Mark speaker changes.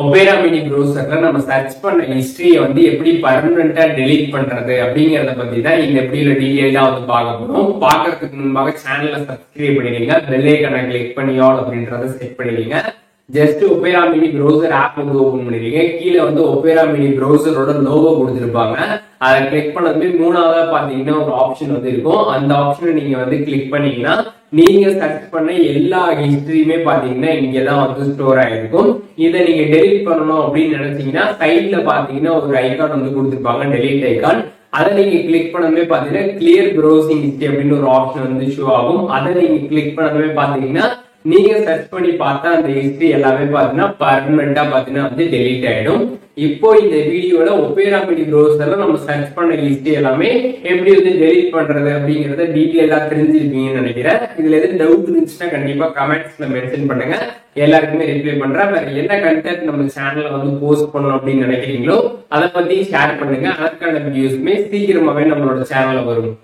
Speaker 1: Opera mini ப்ரௌசர்ல நம்ம search பண்ண ஹிஸ்டரியை வந்து எப்படி பர்மனண்டா டெலீட் பண்றது அப்படிங்கறத பத்தி தான் இந்த வீடியோல டீடைலா வந்து பார்க்க போறோம். பார்க்கறதுக்கு முன்பாக சேனலை சப்ஸ்கிரைப் பண்ணிடுங்க, பெல் ஐகானை கிளிக் பண்ணி ஆல் அப்படின்றத செட் பண்ணிடுங்க. Just Opera mini browser app வந்து ஓபன் பண்ணிடுங்க. கீழே வந்து ஒபேரா மினி ப்ரௌசரோட லோகோ கொடுத்திருப்பாங்க. அதை கிளிக் பண்ணது மூணாவதா பாத்தீங்கன்னா ஒரு ஆப்ஷன் வந்து இருக்கும். அந்த ஆப்ஷனை நீங்க வந்து கிளிக் பண்ணீங்கன்னா நீங்க சர்ச் பண்ண எல்லா ஹிஸ்டரியுமே பாத்தீங்கன்னா இங்கதான் வந்து ஸ்டோர் ஆயிருக்கும். இதை நீங்க டெலிட் பண்ணணும் அப்படின்னு நினைச்சீங்கன்னா சைட்ல பாத்தீங்கன்னா ஒரு ஐகான் வந்து கொடுத்திருப்பாங்க, டெலிட் ஐகான். அதை நீங்க கிளிக் பண்ணவே பாத்தீங்கன்னா கிளியர் ப்ரௌசிங் ஹிஸ்டரி அப்படின்னு ஒரு ஆப்ஷன் வந்து ஷோ ஆகும். அதை நீங்க கிளிக் பண்ணவே பாத்தீங்கன்னா நீங்க சர்ச் பண்ணி பார்த்தா அந்த ஹிஸ்டரி எல்லாமே பாத்தீங்கன்னா பர்மனண்டா பாத்தீங்கன்னா வந்து டெலீட் ஆயிடும். இப்போ இந்த வீடியோல ஒபேரா மினி ப்ரௌசர்ல நம்ம சர்ச் பண்ண ஹிஸ்டரி எல்லாமே எப்படி வந்து டெலீட் பண்றது அப்படிங்கறத டீடைலா தெரிஞ்சிருப்பீங்கன்னு நினைக்கிறேன். இதுல எதுவும் டவுட் இருந்துச்சுன்னா கண்டிப்பா கமெண்ட்ஸ்ல மென்ஷன் பண்ணுங்க, எல்லாருக்குமே ரிப்ளை பண்றேன். வேற என்ன கண்டென்ட் நம்ம சேனல்ல வந்து போஸ்ட் பண்ணணும் அப்படின்னு நினைக்கிறீங்களோ அதை பத்தி ஷேர் பண்ணுங்க. அதற்கான வீடியோஸ்மே சீக்கிரமாவே நம்மளோட சேனல்ல வரும்.